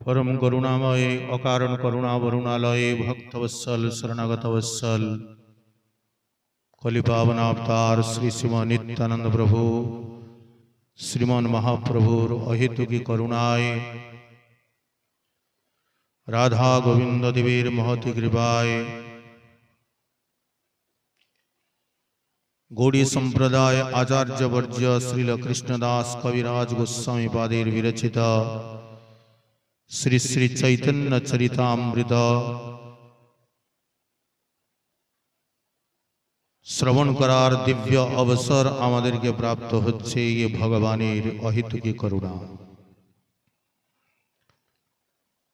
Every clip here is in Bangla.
परम करुणामय अकारण करुणावरुणालय भक्तवत्सल शरणागतवत्सल कलिपावनावतार श्री श्रीमान नित्यानंद प्रभु श्रीमान महाप्रभुर अहेतुकी करुणाय राधा गोविंद देवीर महती कृपाय गौड़ी संप्रदाय आचार्य वर्ज्य श्रील कृष्णदास कविराज गोस्वामी पादेर विरचित श्री श्री चैतन्य चरितामृत श्रवण करार दिव्य अवसर आमादेर के प्राप्त होच्छे ये भगवानेर अहेतुकी करुणा।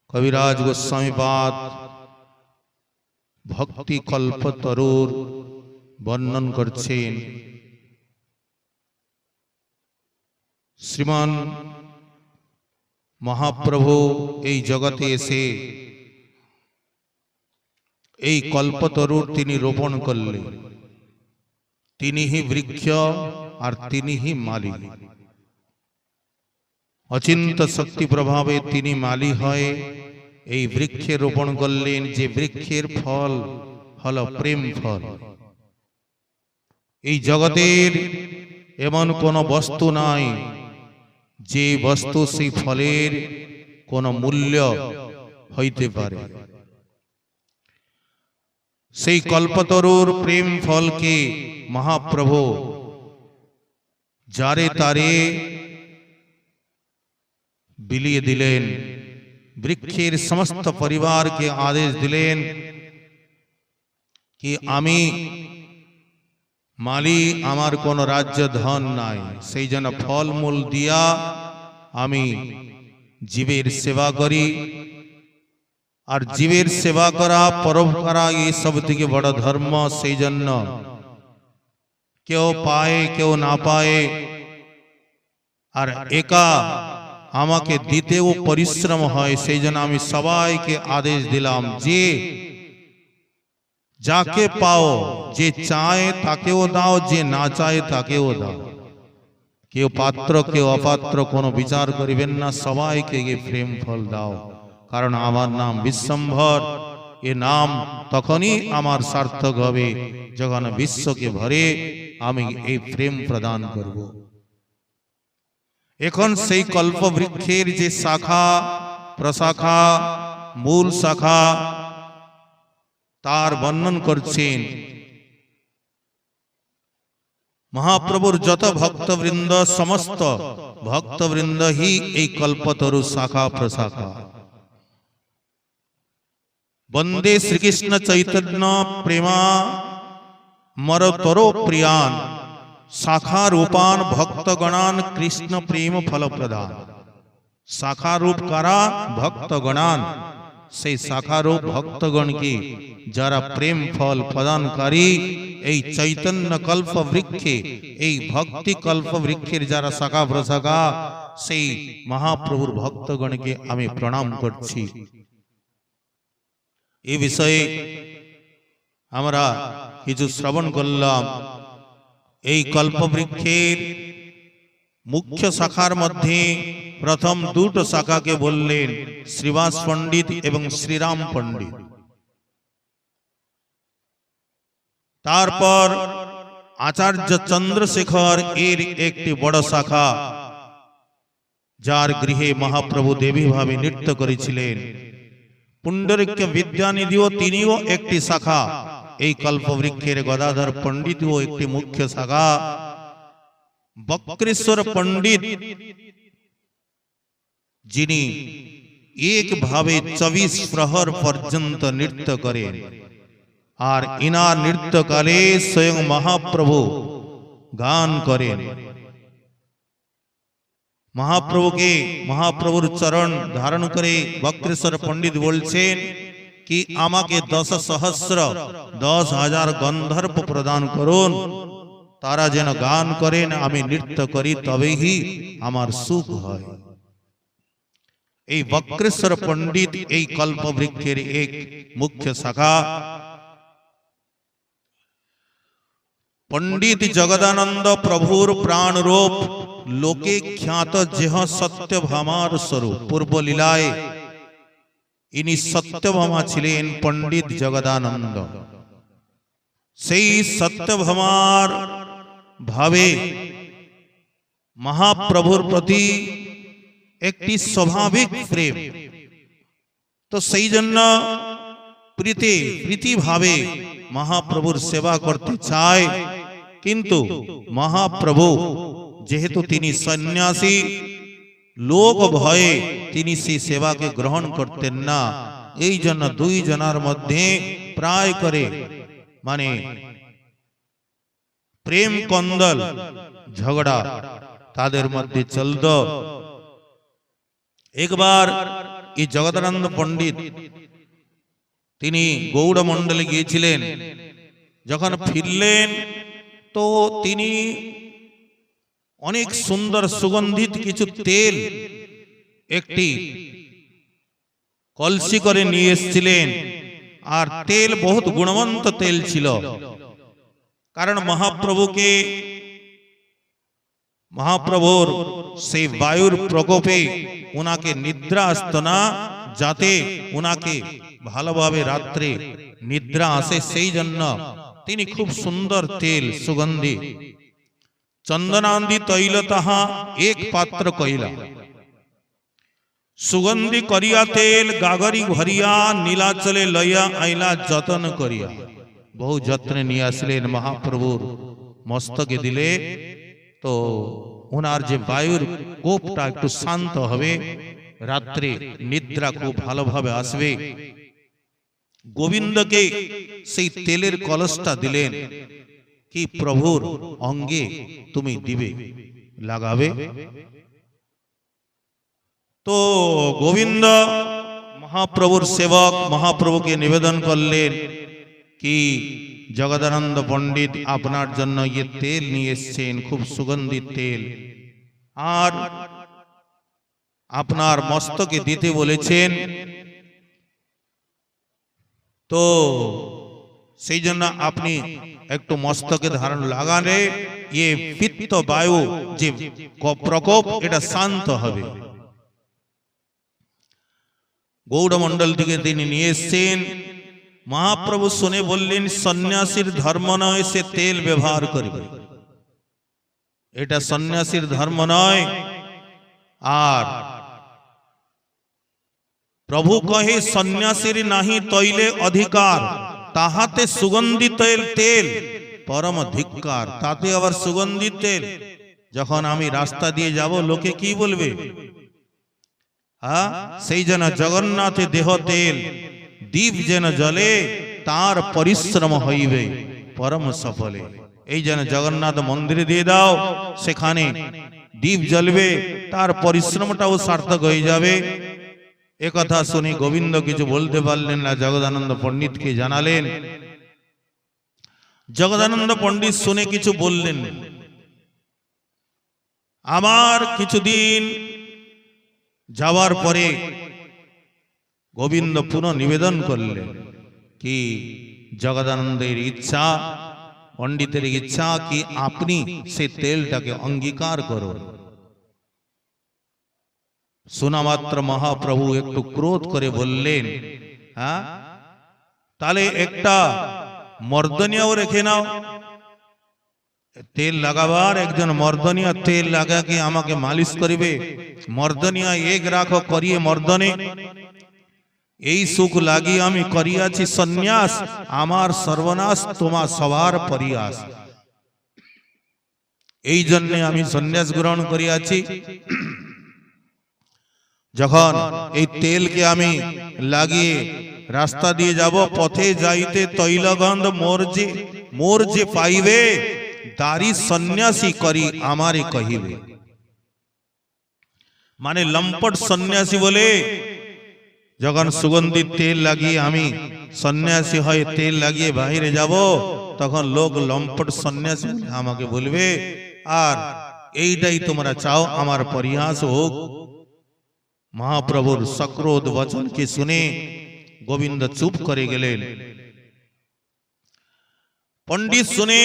कविराज गोस्वामी पाद भक्ति कल्पतरुर वर्णन करछेन। श्रीमान महाप्रभु এই জগতে এসে এই কল্পতরুর তিনি রোপণ করলেন। তিনিই বৃক্ষ আর তিনিই মালি। অচিন্ত শক্তি প্রভাবে তিনি মালি হয়ে এই বৃক্ষে রোপণ করলেন, যে বৃক্ষের ফল হলো প্রেম ফল। এই জগতের এমন কোন বস্তু নাই যে বস্তু সেই ফলের কোন মূল্য হইতে পারে। সেই কল্পতরুর প্রেম ফলকে মহাপ্রভু যারে তারে বিলিয়ে দিলেন। বৃক্ষের সমস্ত পরিবারকে আদেশ দিলেন কি আমি মালি, আমার কোন রাজ্য ধন নাই, সেই জন্য ফলমূল দিয়া আমি জীবের সেবা করি। আর জীবের সেবা করা পরোপকার এই সব থেকে বড় ধর্ম। সেই জন্য কেউ পায় কেউ না পায়, আর একা আমাকে দিতেও পরিশ্রম হয়। সেই জন্য আমি সবাইকে আদেশ দিলাম যে যাকে পাও, যে চায় তাকেও দাও, যে না চায় তাকেও দাও। কেউ পাত্র কেউ অপাত্র কোনো বিচার করিবেন না, সবাইকে গিয়ে প্রেম ফল দাও। কারণ আমার নাম বিশ্বম্ভর। এ নাম তখনই আমার সার্থক হবে যখন বিশ্বকে ভরে আমি এই প্রেম প্রদান করব। এখন সেই কল্প বৃক্ষের যে শাখা প্রশাখা মূল শাখা তার বর্ণন করছেন। মহাপ্রভুর যত ভক্তবৃন্দ, সমস্ত ভক্তবৃন্দ হি এই কল্পতরু শাখা প্রশাখা। বন্দে শ্রীকৃষ্ণ চৈতন্য প্রেমা মরতরো প্রিয়ান শাখা রূপান ভক্তগণান কৃষ্ণ প্রেম ফলপ্রদান। শাখা রূপ কারা? ভক্তগণান। সেই শাখারূপ ভক্তগণকে যারা প্রেম ফল প্রদানকারী, এই চৈতন্য কল্প বৃক্ষে, এই ভক্তি কল্প বৃক্ষের যারা শাখা প্রশাখা, সেই মহাপ্রভুর ভক্তগণকে আমি প্রণাম করছি। এই বিষয়ে আমরা কিছু শ্রবণ করলাম। এই কল্প বৃক্ষের মুখ্য শাখার মধ্যে প্রথম দুটো শাখাকে বললেন শ্রীবাস পণ্ডিত এবং শ্রীরাম পণ্ডিত। তারপর আচার্য চন্দ্রশেখর এর একটি বড় শাখা, যার গৃহে মহাপ্রভু দেবী ভাবে নৃত্য করেছিলেন। পুণ্ডরিক বিদ্যানিধিও তিনিও একটি শাখা। এই কল্পবৃক্ষের গদাধর পণ্ডিতও একটি মুখ্য শাখা। বক্রেশ্বর পণ্ডিত যিনি একভাবে 24 প্রহর পর্যন্ত নৃত্য করেন, আর ইনার নৃত্যকালে স্বয়ং মহাপ্রভু গান করেন। মহাপ্রভুর চরণ ধারণ করে বক্রেশ্বর পণ্ডিত বলছেন কি আমাকে 10,000 গন্ধর্ব প্রদান করুন, তারা যেন গান করেন, আমি নৃত্য করি, তবেই আমার সুখ হয়। এই বক্রেশ্বর পণ্ডিত এই কল্পবৃক্ষের এক মুখ্য শাখা। पंडित जगदानंद प्रभुर प्राण रूप लोके ख्यात जेह सत्य भामार स्वरूप पूर्व लीलाए ইনি সত্যভামা ছিলেন পণ্ডিত জগদানন্দ। সেই সত্যভামার ভাবে মহাপ্রভুর প্রতি একটি স্বাভাবিক প্রেম, তো সেই জন্য প্রীতি ভাবে মহাপ্রভুর সেবা করতে চায়। কিন্তু মহাপ্রভু যেহেতু তিনি সন্ন্যাসী, লোক ভয়ে তিনি সেই সেবাকে গ্রহণ করতেন না। এই জন্য দুই জনার মধ্যে প্রায় করে মানে প্রেম কন্দল ঝগড়া তাদের মধ্যে চলত। একবার এই জগদানন্দ পণ্ডিত তিনি গৌড়মণ্ডলে গিয়েছিলেন। যখন ফিরলেন তো তিনি অনেক সুন্দর সুগন্ধিত কিছু তেল একটি কলসি করে নিয়ে এসেছিলেন। আর তেল বহুত গুণবন্ত তেল ছিল, কারণ মহাপ্রভুর সেই বায়ুর প্রকোপে উনাকে নিদ্রা আসতো না, যাতে উনাকে ভালোভাবে রাত্রে নিদ্রা আসে, সেই জন্য তিনি খুব সুন্দর তেল সুগন্ধি চন্দনান্দি তৈল তাহা এক পাত্র কইলা, সুগন্ধি করিয়া তেল গাগরি ভরিয়া নীলাচলে লইয়া আইলা যতন করিয়া। বহু যত্নে নিয়ে আসলেন, মহাপ্রভুর মস্তকে দিলে তো ওনার যে বায়ুর কোপটা একটু শান্ত হবে, রাত্রে নিদ্রা খুব ভালোভাবে আসবে। গোবিন্দকে সেই তেলের কলসটা দিলেন, কি প্রভুর অঙ্গে তুমি দিবে, লাগাবে। তো গোবিন্দ মহাপ্রভুর সেবক মহাপ্রভুকে নিবেদন করলেন কি জগদানন্দ পণ্ডিত আপনার জন্য ये তেল নিয়ে এসেছেন, খুব সুগন্ধিত তেল, আর আপনার মস্তকে দিতে বলেছেন। তো সেই জন্য আপনি একটু মস্তকে ধারণ লাগালে ये পিত্ত বায়ু যে প্রকোপ এটা শান্ত হবে। গৌড়মণ্ডল থেকে তিনি নিয়ে এসেছেন। মহাপ্রভু শুনে বললেন, সন্ন্যাসীর ধর্ম নয় সে তেল ব্যবহার করবে, এটা সন্ন্যাসীর ধর্ম নয়। আর প্রভু কহে সন্ন্যাসীর নাহি তৈলে অধিকার, তাহাতে সুগন্ধিত তেল পরম ধিক্কার। তাতে আবার সুগন্ধিত তেল, যখন আমি রাস্তা দিয়ে যাব লোকে কি বলবে? সেই জন্য জগন্নাথে দেহ তেল দীপ যেন জ্বলে, তার পরিশ্রম হইবে পরম সফলে। এই জন্য জগন্নাথ মন্দিরে দিয়ে দাও, সেখানে দীপ জ্বলবে, তার পরিশ্রমটাও সার্থক হয়ে যাবে। একথা শুনে গোবিন্দ কিছু বলতে পারলেন না, জগদানন্দ পণ্ডিতকে জানালেন। জগদানন্দ পণ্ডিত শুনে কিছু বললেন। আমার কিছুদিন যাওয়ার পরে গোবিন্দ পুনঃ নিবেদন করলেন কি জগদানন্দের ইচ্ছা, পণ্ডিতের ইচ্ছা কি আপনি সে তেলটাকে অঙ্গীকার করুন। শোনা মাত্র মহাপ্রভু একটু ক্রোধ করে বললেন, তাহলে একটা মর্দনিয়াও রেখে নাও, তেল লাগাবার একজন মর্দনিয়া তেল লাগাকে আমাকে মালিশ করিবে। মর্দনিয়া এক রাখো করিয়ে মর্দনে, এই সুখ লাগি আমি করিয়াছি সন্ন্যাস, আমার সর্বনাশ তোমার সবার পরিয়াস। এই জন্য আমি সন্ন্যাস গ্রহণ করিয়াছি। যখন এই তেলকে আমি লাগিয়ে রাস্তা দিয়ে যাব, পথে যাইতে তৈলগন্ধ মোর যে পাইবে, দাড়ি সন্ন্যাসী করি আমারে কহিবে। মানে লম্পট সন্ন্যাসী বলে, যখন সুগন্ধিত তেল লাগিয়ে আমি সন্ন্যাসী হয়ে তেল লাগিয়ে বাইরে যাব, তখন লোক লম্পট সন্ন্যাসী আমাকে বলবে। আর এইটাই তোমরা চাও আমার পরিহাস হোক। মহাপ্রভুর सक्रोध वचन के सुने गोविंद चुप करे गेलेन। पंडित सुने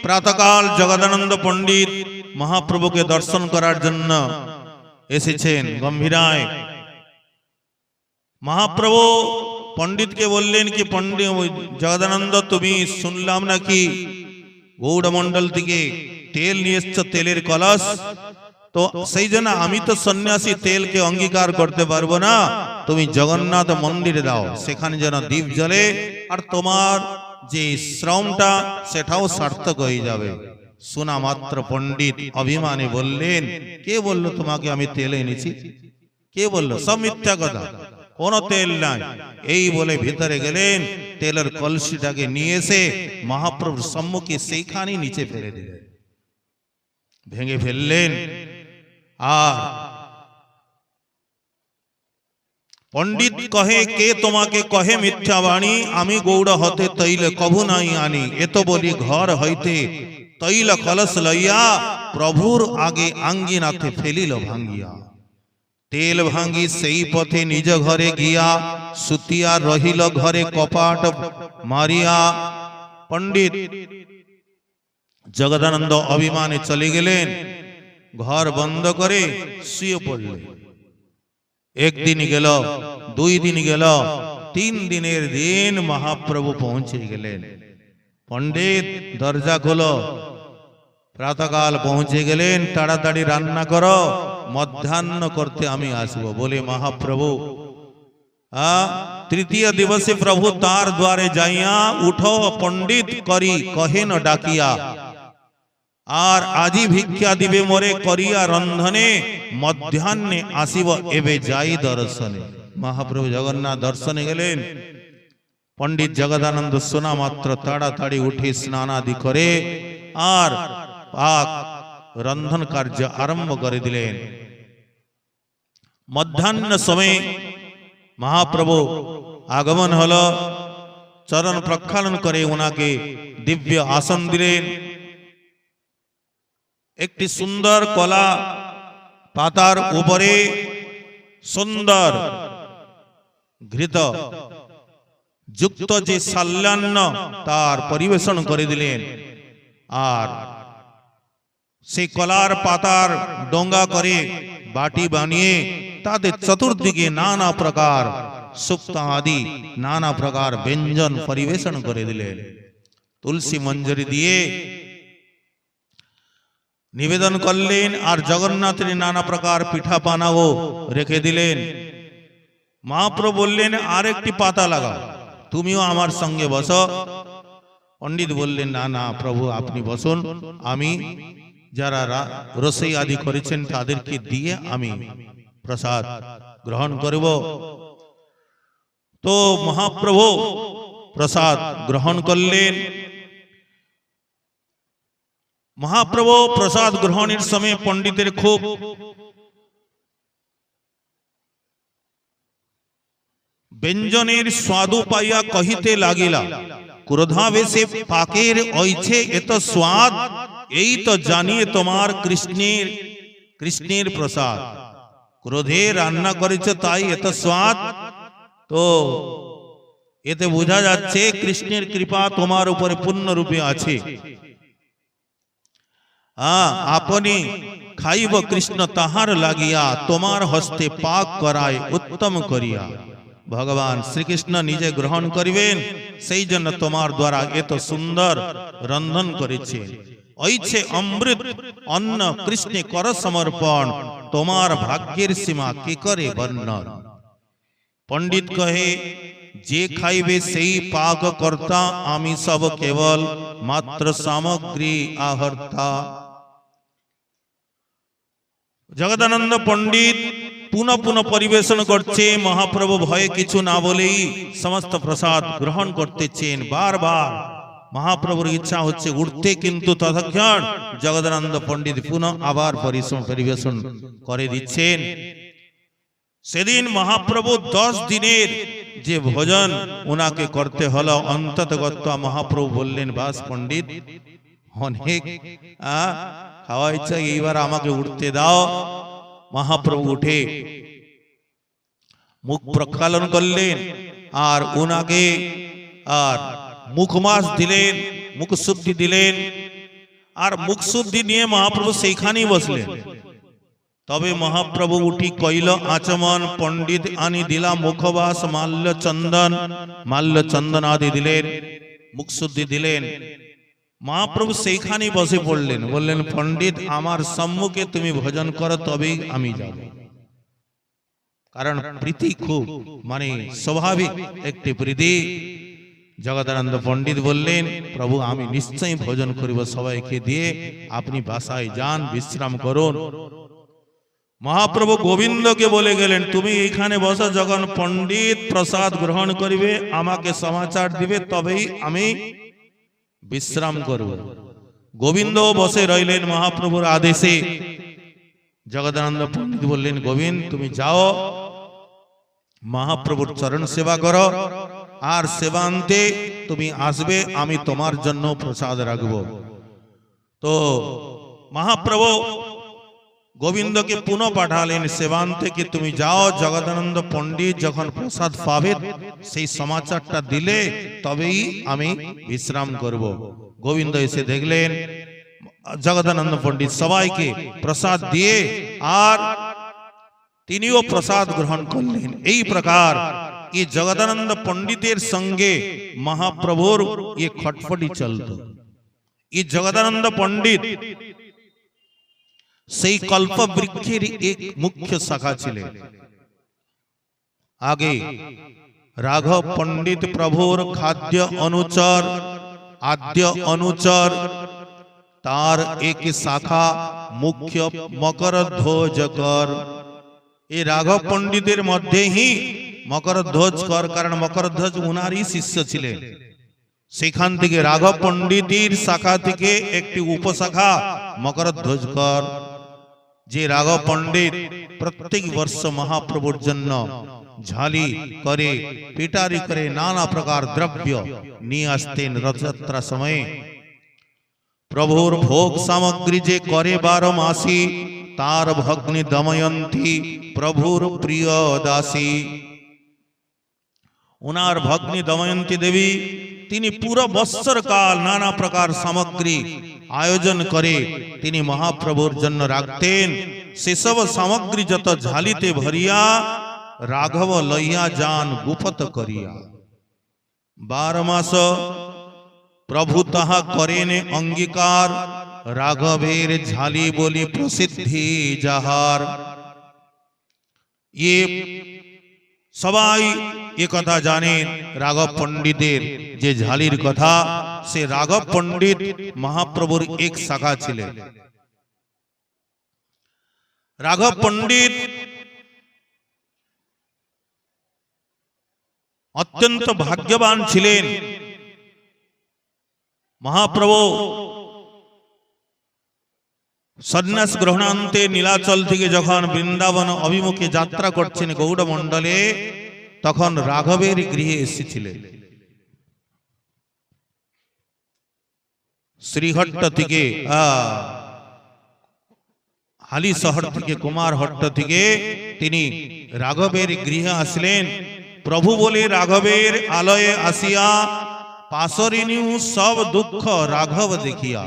प्रातःकाल जगदानंद पंडित महाप्रभु के दर्शन करार जन्य एसेछेन गम्भीराय। মহাপ্রভু পণ্ডিতকে বললেন কি পণ্ডিত জগদানন্দ, তুমি শুনলাম নাকি গৌড়মণ্ডল থেকে তেল নিয়ে এসছো, তেলের কলস, তো সেই জন্য আমি তো সন্ন্যাসী, তেলকে অঙ্গীকার করতে পারবো না, তুমি জগন্নাথ মন্দিরে দাও, সেখানে যেন দীপ জ্বলে আর তোমার যে শ্রমটা সেটাও সার্থক হয়ে যাবে। শোনা মাত্র পণ্ডিত অভিমানে বললেন, কে বললো তোমাকে আমি তেল এনেছি? কে বললো? সব মিথ্যা কথা, কোনো তেল নাই। এই বলে ভিতরে গেলেন, তেলের কলসিটাকে নিয়ে এসে মহাপ্রভুর সম্মুখে সেইখানে নিচে ফেলে দিলেন, ভেঙে ফেললেন। আর পণ্ডিত কহে, কে তোমাকে কহে মিথ্যা বাণী, আমি গৌড় হতে তৈল কভু নাই আনি, এত বলি ঘর হইতে তৈল কলস লইয়া প্রভুর আগে আঙ্গিনাতে ফেলিল ভাঙ্গিয়া। তেল ভাঙ্গি সেই পথে নিজ ঘরে গিয়া সুতিয়া রহিল ঘরে কপাট মারিয়া। পণ্ডিত জগদানন্দ অভিমানে চলে গেলেন, ঘর বন্ধ করে শুয়ে পড়লেন। একদিন গেল, 2 দিন গেল, 3 দিনের দিন মহাপ্রভু পৌঁছে গেলেন। পণ্ডিত দরজা খোলো, প্রাতকাল পৌঁছে গেলেন, তাড়াতাড়ি রান্না করো, মধ্যাহ্ন করতে আমি আসবো বলে মহাপ্রভু তৃতীয় দিবসে প্রভু তার দ্বারে যাইয়া, উঠো পণ্ডিত করি কহেন ডাকিয়া, আর আজি ভিক্ষা দিবে মোরে করিয়া রন্ধনে, মধ্যাহ্নে আসিব এবে যাই দর্শনে। মহাপ্রভু জগন্নাথ দর্শনে গেলেন। পণ্ডিত জগদানন্দ শোনা মাত্র তাড়াতাড়ি উঠে স্নানাদি করে আর পাক রন্ধন কার্য আরম্ভ করে দিলেন। মধ্যাহ্ন সময়ে মহাপ্রভু আগমন হলো, চরণ প্রক্ষালন করে ওনাকে দিব্য আসন দিলেন। একটি সুন্দর কলা পাতার উপরে সুন্দর ঘৃত যুক্ত যে সাল্যান্ন তার পরিবেশন করে দিলেন। আর সেই কলার পাতার ডোঙ্গা করে বাটি বানিয়ে তাদের চতুর্দিকে নানা প্রকার সুক্ত আদি নানা প্রকার ব্যঞ্জন পরিবেশন করে দিলেন। তুলসী মঞ্জরি দিয়ে নিবেদন করলেন, আর জগন্নাথের নানা প্রকার পিঠা পানাও রেখে দিলেন। মহাপ্রভু বললেন, আর একটি পাতা লাগাও, তুমিও আমার সঙ্গে বসো। পণ্ডিত বললেন, না না প্রভু, আপনি বসুন, আমি যারা রসই আদি করেছেন তাদেরকে দিয়ে আমি প্রসাদ গ্রহণ করব। তো মহাপ্রভু প্রসাদ গ্রহণ করলেন। মহাপ্রভু প্রসাদ গ্রহণের সময় পণ্ডিতের খুব ব্যঞ্জনের স্বাদু পাইয়া কহিতে লাগিলা, ক্রোধাবেশে পাকের ঐছে এত স্বাদ, এই তো জানিয়ে তোমার কৃষ্ণের প্রসাদ। ক্রোধে রান্না করেছে তাই এত স্বাদ, তো এতে বোঝা যাচ্ছে কৃষ্ণের কৃপা তোমার উপরে পূর্ণরূপে আছে। আপনি খাইব কৃষ্ণ তাহার লাগিয়া, তোমার হস্তে পাক করায় উত্তম করিয়া। ভগবান শ্রীকৃষ্ণ নিজে গ্রহণ করিবেন, সেই জন্য তোমার দ্বারা এত সুন্দর রন্ধন করেছে। ঐছে অমৃত অন্ন কৃষ্ণে কর সমর্পণ, তোমার ভাগ্যের সীমা কি করে বর্ণন। পণ্ডিত কহে, যে খাইবে সেই পাক কর্তা, আমি সব কেবল মাত্র সামগ্রী আহর্তা। জগদানন্দ পণ্ডিত পুনঃ পুনঃ পরিবেশন করছে। মহাপ্রভু ভয়ে কিছু না বলেই সমস্ত প্রসাদ গ্রহণ করতেছেন। বারবার মহাপ্রভুর ইচ্ছা হচ্ছে উঠতে, কিন্তু ততক্ষণ জগদানন্দ পণ্ডিত পুনঃ আবার পরিবেশন করে দিচ্ছেন। সেদিন মহাপ্রভু 10 দিনের যে ভোজন ওনাকে করতে হলো, অন্ততগত মহাপ্রভু বললেন, বাস পণ্ডিত অনেক খাওয়া ইচ্ছা, এইবার আমাকে উঠতে দাও। মহাপ্রভু উঠে মুখ প্রক্ষালন করলেন আর ওনাকে আর মুখমাস দিলেন, মুখ শুদ্ধি দিলেন। আর মুখ শুদ্ধি নিয়ে মহাপ্রভু সেইখানেই বসলেন। তবে মহাপ্রভু উঠি কইল আচমন, পণ্ডিত আনি দিলা মুখবাস, মাল্য চন্দন আদি দিলেন, মুখশুদ্ধি দিলেন। মহাপ্রভু সেইখানে বসে পড়লেন, বললেন পণ্ডিত আমার সম্মুখে তুমি ভোজন করো তবেই আমি যাব। কারণ প্রীতি খুব স্বাভাবিক একটি প্রীতি। জগদানন্দ পণ্ডিত বললেন প্রভু আমি নিশ্চয়ই ভোজন করিব সবাইকে দিয়ে, আপনি বাসায় যান বিশ্রাম করুন। মহাপ্রভু গোবিন্দকে বলে গেলেন তুমি এখানে বসো, যখন পণ্ডিত প্রসাদ গ্রহণ করিবে আমাকে সমাচার দিবে তবেই আমি বিশ্রাম করব। গোবিন্দ বসে রইলেন মহাপ্রভুর আদেশে। জগদানন্দ পণ্ডিত বললেন গোবিন্দ তুমি যাও, মহাপ্রভুর চরণ সেবা করো, আর সেবান্তে তুমি আসবে, আমি তোমার জন্য প্রসাদ রাখব। তো মহাপ্রভু গোবিন্দকে পুনঃ পাঠালেন সেবান্তে কি তুমি যাও, জগদানন্দ পণ্ডিত যখন প্রসাদ পাবে সেই সমাচারটা দিলে তবেই আমি বিশ্রাম করব। গোবিন্দ এসে দেখলেন জগদানন্দ পণ্ডিত সবাইকে প্রসাদ দিয়ে আর তিনিও প্রসাদ গ্রহণ করলেন। এই প্রকার এই জগদানন্দ পণ্ডিতের সঙ্গে মহাপ্রভুর ये খটফটি চলত। এই জগদানন্দ পণ্ডিত সেই কল্প বৃক্ষের এক মুখ্য শাখা ছিলেন। আগে রাঘব পণ্ডিত প্রভুর খাদ্য অনুচর, আদ্য অনুচর, তার এক শাখা মুখ্য মকরধ্বজকর। এই রাঘব পণ্ডিতের মধ্যেই মকরধ্বজকর, কারণ মকরধ্বজ উনারই শিষ্য ছিলেন। সেখান থেকে রাঘব পণ্ডিতের শাখা থেকে একটি উপশাখা মকরধ্বজকর, যে রাঘব পণ্ডিত প্রত্যেক বর্ষ মহাপ্রভুর জন্য ঝালি করে পিটারি করে নানা প্রকার দ্রব্য নিয়ে আসতেন রথযাত্রা সময়ে। প্রভুর ভোগ সামগ্রী যে করে 12 মাসি, তার ভগ্নী দময়ন্তী প্রভুর প্রিয় দাসী। ওনার ভগ্নী দময়ন্তী দেবী তিনি পুরো বৎসর কাল নানা প্রকার সামগ্রী আয়োজন করে তিনি মহাপ্রভুর জন্য রাখতেন। সেসব সামগ্রী যত ঝালিতে ভরিয়া রাঘব লইয়া যান গুপত করিয়া। 12 মাস প্রভু তাহা করেন অঙ্গীকার, রাঘবের ঝালি বলি প্রসিদ্ধি যাহার। সবাই এ কথা জানেন রাঘব পণ্ডিতের যে ঝালির কথা, সে রাঘব পণ্ডিত মহাপ্রভুর এক শাখা ছিলেন। রাঘব পণ্ডিত অত্যন্ত ভাগ্যবান ছিলেন। মহাপ্রভু সন্ন্যাস গ্রহণান্তে নীলাচল থেকে যখন বৃন্দাবন অভিমুখে যাত্রা করছেন গৌড়মণ্ডলে, তখন রাঘবের গৃহে এসেছিলেন। শ্রীহট্ট থেকে হালি শহর থেকে কুমারহট্ট থেকে তিনি রাঘবের গৃহে আসলেন। প্রভু বলে রাঘবের আলয়ে আসিয়া, পাশরিণী সব দুঃখ রাঘব দেখিয়া।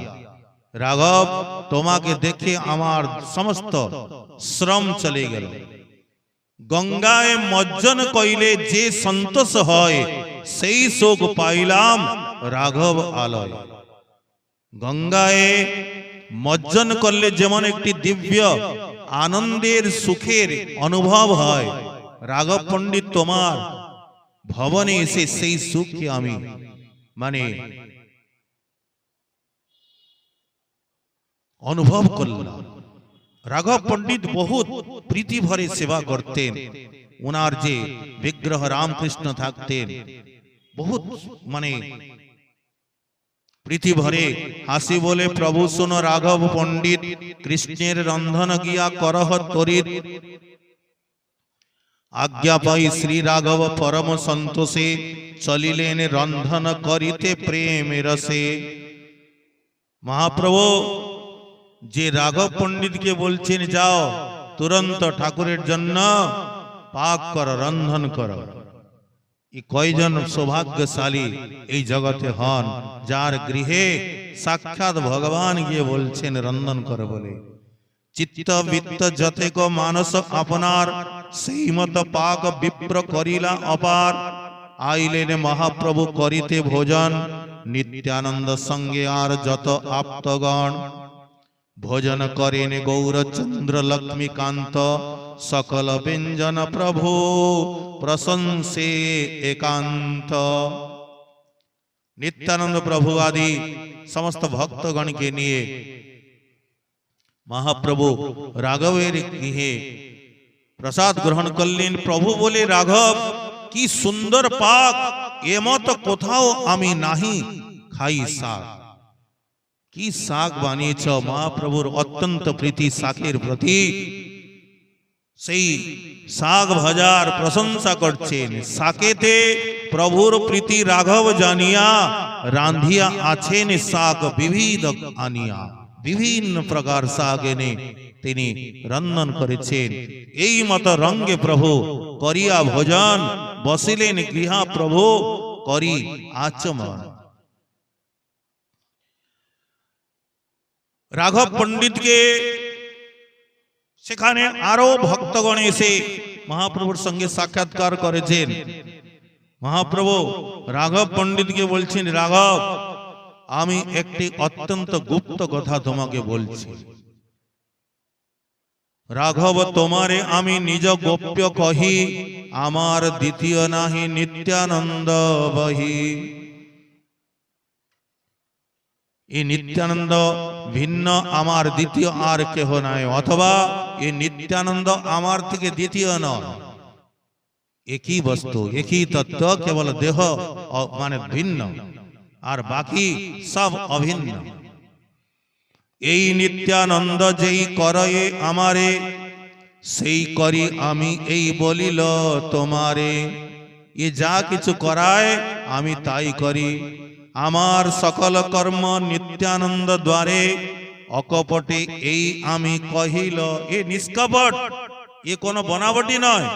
রাঘব তোমাকে দেখে আমার সমস্ত শ্রম চলে গেল। গঙ্গায় মজ্জন কইলে যে সন্তোষ হয়, সেই শোক পাইলাম রাঘব আলয়। গঙ্গায় মজ্জন করলে যেমন একটি দিব্য আনন্দের সুখের অনুভব হয়, রাঘব পণ্ডিত তোমার ভবনে এসে সেই সুখকে আমি অনুভব করলাম। রাঘব পণ্ডিত বহুত প্রীতি ভরে সেবা করতেন। ওনার যে বিগ্রহ রামকৃষ্ণ থাকতেন, বহুত প্রীতি ভরে হাসি বলে প্রভু শুনো রাঘব পণ্ডিত, কৃষ্ণের রন্ধন গিয়া করহ তরিত। আজ্ঞা পাই শ্রী রাঘব পরম সন্তোষে, চলিলেন রন্ধন করিতে প্রেমের রসে। মহাপ্রভু যে রাঘব পণ্ডিতকে বলছেন যাও তুরন্ত ঠাকুরের জন্য পাক করো, রন্ধন করো। কয়জন সৌভাগ্যশালী এই জগতে হন যার গৃহে সাক্ষাৎ ভগবান গিয়ে বলছেন রন্ধন করো বলে। চিত্ত বৃত্ত যতেক মানস আপনার সেই মত পাক বিপ্র করিলা অপার। আইলেন মহাপ্রভু করিতে ভোজন নিত্যানন্দ সঙ্গে আর যত আপ্তগণ। ভোজন করেন গৌরচন্দ্র লক্ষ্মীকান্ত সকল ব্যঞ্জন প্রভু প্রশংসে একান্ত। নিত্যানন্দ প্রভু আদি সমস্ত ভক্তগণকে নিয়ে মহাপ্রভু রাঘবের গৃহে প্রসাদ গ্রহণ করলেন। প্রভু বলে, রাঘব কি সুন্দর পাক, এমত কোথাও আমি নাহি খাই শাক। কি শাক বানিয়েছ, মহাপ্রভুর অত্যন্ত প্রীতি শাকের প্রতি। সেই শাক ভাজার প্রশংসা করছেন। শাকেতে প্রভুর প্রীতি রাঘব জানিয়া রাঁধিয়া আছেন শাক বিবিধ আনিয়া। বিভিন্ন প্রকার শাক এনে তিনি রন্ধন করেছেন। এই মত রঙ্গে প্রভু করিয়া ভোজন বসিলেন গৃহা প্রভু করি আচমন। রাঘব পণ্ডিতকে সেখানে আরো ভক্তগণ এসে মহাপ্রভুর সঙ্গে সাক্ষাৎকার করেছেন। মহাপ্রভু রাঘব পণ্ডিতকে বলছেন, রাঘব আমি একটি অত্যন্ত গুপ্ত কথা তোমাকে বলছি। রাঘব তোমারে আমি নিজ গোপ্য কহি, আমার দ্বিতীয় নাহি নিত্যানন্দ বহি। এই নিত্যানন্দ ভিন্ন, আমার দ্বিতীয় আর কেহ নাই, অথবা এই নিত্যানন্দ আমার থেকে দ্বিতীয় নয়। একই বস্তু, একই তত্ত্ব, কেবল দেহ মানে ভিন্ন, আর বাকি সব অভিন্ন। এই নিত্যানন্দ যেই করয়ে আমারে, সেই করি আমি এই বলিল তোমারে। এ যা কিছু করায় আমি তাই করি। আমার সকল কর্ম নিত্যানন্দ দ্বারে, অকপটে এই আমি কহিল। এ নিষ্কপট, এ কোনো বনাবটি নয়,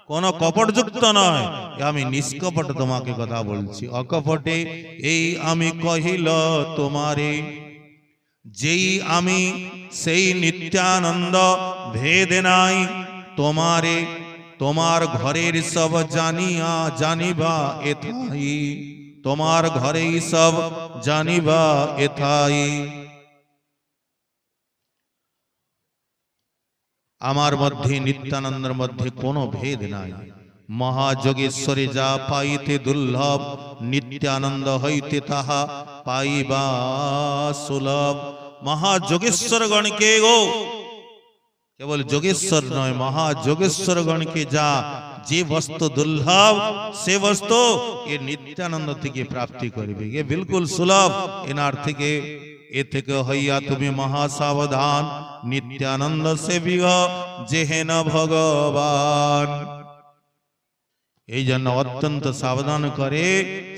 কোন কপটযুক্ত নয়, আমি নিষ্কপট তোমাকে কথা বলছি। অকপটে এই আমি কহিল তোমারে। যেই আমি সেই নিত্যানন্দ ভেদ নাই তোমারে, তোমার ঘরের সব জানিয়া জানিবা এথাই। তোমার ঘরেই সব জানিবা এথাই। আমার মধ্যে নিত্যানন্দের মধ্যে কোনো ভেদ নাই। মহাযোগেশ্বরে যা পাইতে দুর্লভ, নিত্যানন্দ হইতে তাহা পাইবা সুলভ। মহাযোগেশ্বরগণকে গো, কেবল যোগেশ্বর নয়, মহাযোগেশ্বরগণকে যা যে বস্তু দুর্লভ, সে বস্তু এ নিত্যানন্দ থেকে প্রাপ্তি করবে। এ বিলকুল সুলভ, এনার থেকে এ থেকে হইয়া তুমি মহা সাবধান। নিত্যানন্দ সেবিহ যেহেন ভগবান। এই জন্য অত্যন্ত সাবধান করে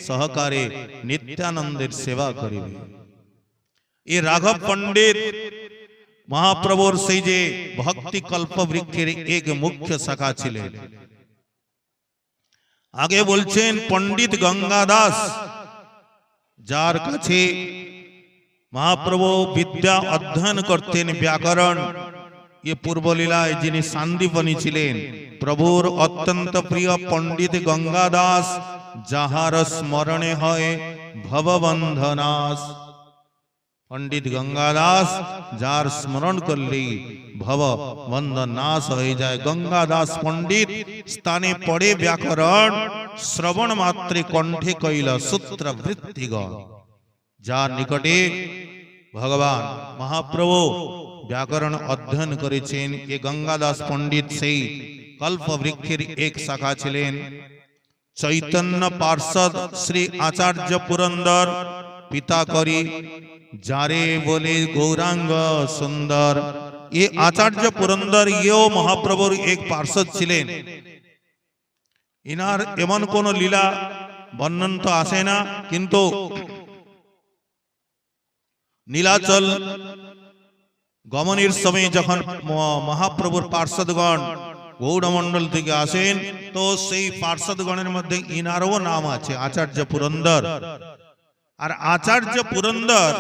সহকারে নিত্যানন্দের সেবা করিবে। এই রাঘব পণ্ডিত মহাপ্রভুর সেই যে ভক্তি কল্প বৃক্ষের এক মুখ্য শাখা ছিলেন। আগে বলছেন পণ্ডিত গঙ্গাদাস, যার কাছে মহাপ্রভু বিদ্যা অধ্যয়ন করতেন, ব্যাকরণ। এ পূর্বলীলায় যিনি সান্দীপনী ছিলেন, প্রভুর অত্যন্ত প্রিয় পণ্ডিত গঙ্গাদাস, যাহার স্মরণে হয় ভববন্ধনাশ। পণ্ডিত গঙ্গাদাস যার স্মরণ করলেই ভব বন্ধন নাশ হয়ে যায়। গঙ্গাদাস পণ্ডিত স্থানে পড়ে ব্যাকরণ, শ্রবণ মাত্রে কণ্ঠে কইল সূত্র বৃত্তিগণ। যার নিকটে ভগবান মহাপ্রভু ব্যাকরণ অধ্যয়ন করেছেন, এ গঙ্গাদাস পণ্ডিত সেই কল্প বৃক্ষের এক শাখা ছিলেন। চৈতন্য পার্ষদ শ্রী আচার্য পুরন্দর পিতা করি, যারে বলে গৌরাঙ্গ সুন্দর। এ আচার্য পুরন্দর ইয়েও মহাপ্রভুর এক পার্ষদ ছিলেন। ইনার এমন কোন লীলা বর্ণন তো আসে না, কিন্তু নীলাচল গমনের সময় যখন মহাপ্রভুর পার্ষদগণ গৌড়মণ্ডল থেকে আসেন, তো সেই পার্ষদগণের মধ্যে ইনারও নাম আছে, আচার্য পুরন্দর। আর আচার্য পুরন্দর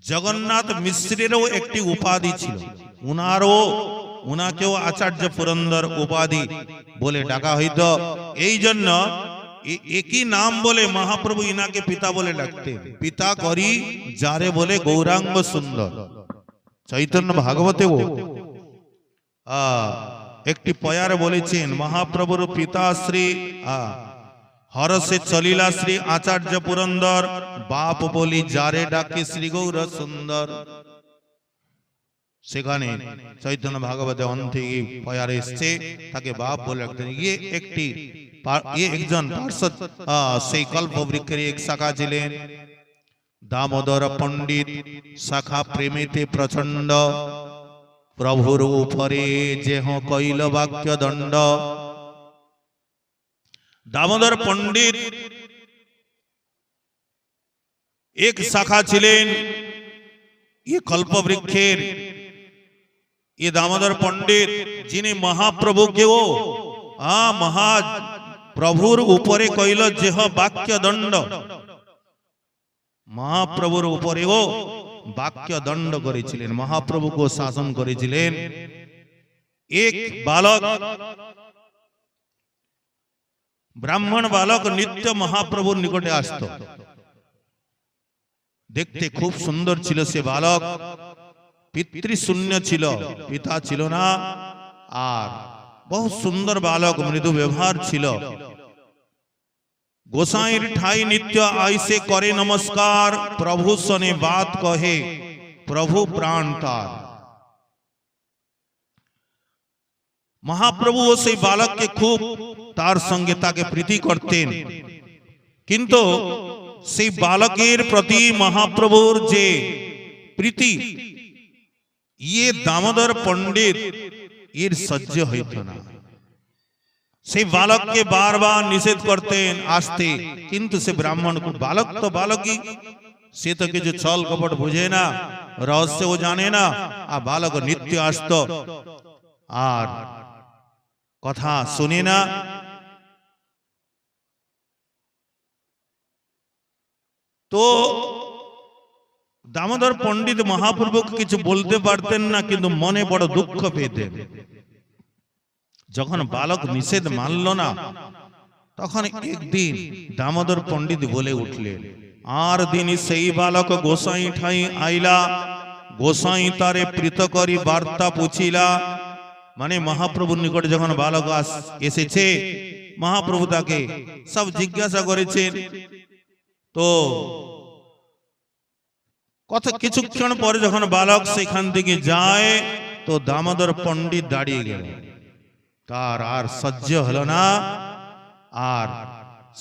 জগন্নাথ মিশ্রেরও একটি উপাধি ছিল, উনাকেও আচার্য পুরন্দর উপাধি বলে ডাকা হইত। এই জন্য একই নাম বলে মহাপ্রভু ইনাকে পিতা বলে ডাকতেন। পিতা করি যারে বলে গৌরাঙ্গ সুন্দর। চৈতন্য ভাগবতে একটি পয়ারে বলেছেন মহাপ্রভুর পিতা শ্রী হরসে চলিলা শ্রী আচার্য পুরন্দর, বাপ বলি যারে ডাকে শ্রী গৌর সুন্দর। সেখানে চৈতন্য ভাগবতে অন্তে পয়ারে এসছে তাকে বাপ বলে ডাকতেন। একজন পার্ষদ সেই কল্পবৃক্ষের এক শাখা ছিলেন দামোদর পণ্ডিত। শাখা প্রেমেতে প্রচন্ড, প্রভুর উপরে যেহ কইল বাক্য দণ্ড। দামোদর পণ্ডিত এক শাখা ছিলেন এ কল্পবৃক্ষের। এ দামোদর পণ্ডিত যিনি মহাপ্রভুকেও মহাপ্রভুর উপরে কইল যেহ বাক্য দণ্ড, মহাপ্রভুর উপরেও বাক্য দণ্ড করেছিলেন, মহাপ্রভুকে শাসন করেছিলেন। এক বালক, ব্রাহ্মণ বালক নিত্য মহাপ্রভুর নিকটে আসত। দেখতে খুব সুন্দর ছিল সে বালক, পিতৃশূন্য ছিল, পিতা ছিল না, আর বহু সুন্দর বালক, মৃদু ব্যবহার ছিল। গোসাইর ঠাই নিত্য আইসে করে নমস্কার, প্রভু সনে বাত কহে প্রভু প্রাণ তার। মহাপ্রভু ও সেই বালককে খুব তার সঙ্গে তাকে প্রীতি করতেন, কিন্তু সেই বালকের প্রতি মহাপ্রভুর যে প্রীতি দামোদর পণ্ডিত এর সহ্য হইত না। সেই বালককে বারবার নিষেধ করতেন আসতে, কিন্তু সে ব্রাহ্মণ বালক তো বালকই, সে তো কিছু ছল কপট বুঝে না, রহস্যও জানে না। আর বালক নিত্য আসত আর কথা শুনে না। তো দামোদর পণ্ডিত মহাপ্রভুকে কিছু বলতে পারতেন না, কিন্তু মনে বড় দুঃখ পেতেন। যখন বালক নিষেধ মানল না, তখন একদিন দামোদর পণ্ডিত বলে উঠলেন, আর দিন সেই বালক গোসাই ঠাই আইলা, গোসাই তারে প্রীত করি বার্তা পুছিলা। মানে মহাপ্রভুর নিকটে যখন বালক এসেছে, মহাপ্রভু তাকে সব জিজ্ঞাসা করেছেন। তো কিছুক্ষণ পরে যখন বালক সেখান থেকে যায়, তো দামোদর পণ্ডিত দাঁড়িয়ে গেল। তার আর সহ্য হলো না, আর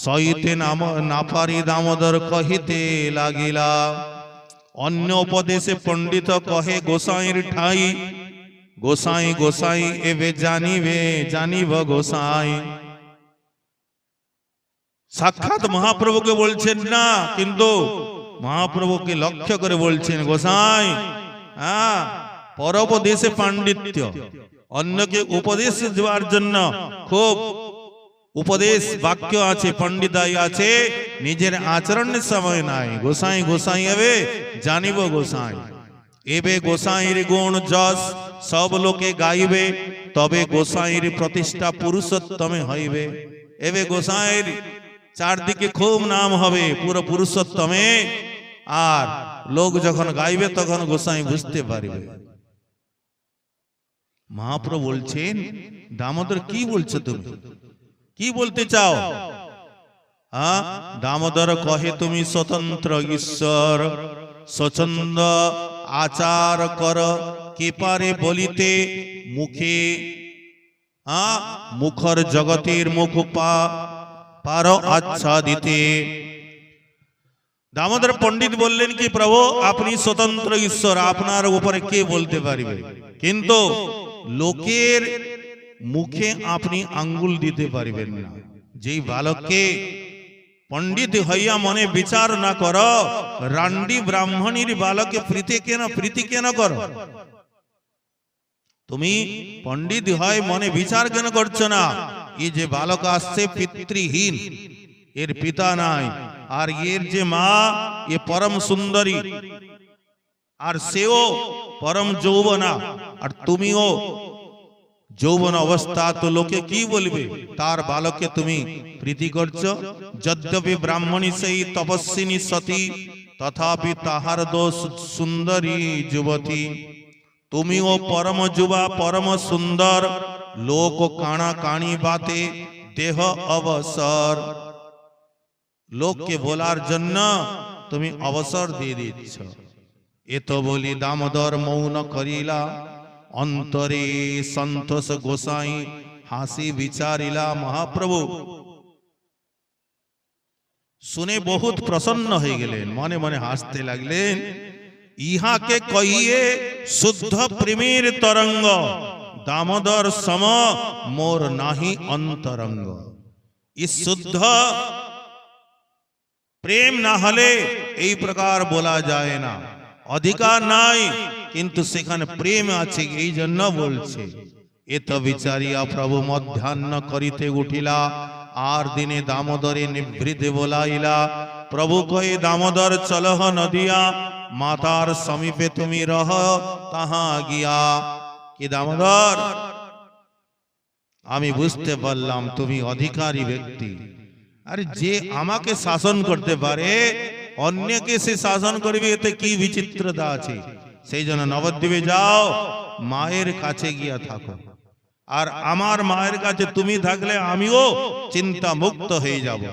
সইতে না পারি দামোদর কহিতে লাগিলা। অন্য উপদেশে পণ্ডিত কহে গোসাইর ঠাই, গোসাই গোসাই এবে জানিব গোসাই। সাক্ষাৎ মহাপ্রভুকে বলছেন না, কিন্তু মহাপ্রভুকে লক্ষ্য করে বলছেন, গোসাই পরোপদেশে পাণ্ডিত্য, অন্যকে উপদেশ দেওয়ার জন্য খুব উপদেশ বাক্য আছে, পণ্ডিতাই আছে, নিজের আচরণের সময় নাই। গোসাই গোসাই এবে জানিব গোসাই। এবে গোসাইর গুণ যশ সব লোকে গাইবে, তবে গোসাইর প্রতিষ্ঠা পুরুষোত্তমে হইবে। এবে গোসাইর চারদিকে খুব নাম হবে পুরো পুরুষোত্তমে, আর লোক যখন গাইবে তখন গোসাই বুঝতে পারবে। মহাপ্রভু বলছেন, দামোদর কি বলছো তুমি, কি বলতে চাও? দামোদর কহে তুমি স্বতন্ত্র ঈশ্বর, স্বচ্ছন্দ আচার কর, কে পারে বলিতে মুখে মুখর জগতের মুখ পার আচ্ছা দিতে। দামোদর পণ্ডিত বললেন কি, প্রভু আপনি স্বতন্ত্র ঈশ্বর, আপনার উপরে কে বলতে পারবে, কিন্তু লোকের মুখে আপনি আঙ্গুল দিতে পারবেন না। যেই বালককে পণ্ডিত হইয়া মনে বিচার না কর, রান্ডি ব্রাহ্মণীর বালকে প্রীতি কেন করো? তুমি পণ্ডিত হয় মনে বিচার কেন করছো না? এই যে বালক আসছে পিতৃহীন, এর পিতা নাই, আর এর যে মা এ পরম সুন্দরী, আর সেও পরম যৌবনা, আর তুমিও যৌবন অবস্থা, তো লোকে কি বলবে? তার বালকে তুমি প্রীতি করছো। যদ্যপি ব্রাহ্মণী সেই তপস্বিনী সতী, তথাপি তাহার দোষ সুন্দরী যুবতী। তুমিও পরম যুবা, পরম সুন্দর, লোক কানা কানি বাতে দেহ অবসর। লোককে বলার জন্য তুমি অবসর দিয়ে দিচ্ছ। এত বলি দামোদর মৌন করিলা, অন্তরে সন্তোষ গোসাই হাসি বিচারিলা। মহাপ্রভু শুনে বহুত প্রসন্ন হয়ে গেলেন, মনে মনে হাসতে লাগলেন। ইহাকে কহিয়ে শুদ্ধ প্রেমের তরঙ্গ, দামোদর সম মোর নাহি অন্তরঙ্গ। ই শুদ্ধ প্রেম না হলে এই প্রকার বলা যায় না, অধিকার নাই, কিন্তু সেখানে প্রেম আছে, এই জন্য বলছে। এত বিচারিয়া প্রভু মধ্যাহ্ন করিতে উঠিলা, আর দিনে দামোদরে নিভৃতে বলাইলা। প্রভু কয়ে দামোদর চলহ নদিয়া, মাতার সমীপে তুমি রহ তাহা গিয়া। কি দামোদর, আমি বুঝতে পারলাম তুমি অধিকারী ব্যক্তি। আরে যে আমাকে শাসন করতে পারে, অন্যকে সে শাসন করবে, এতে কি বিচিত্রতা আছে? সেই জন্য নবদ্বীপে যাও, মায়ের কাছে গিয়া থাকো। আর আমার মায়ের কাছে তুমি থাকলে আমিও চিন্তা মুক্ত হয়ে যাব।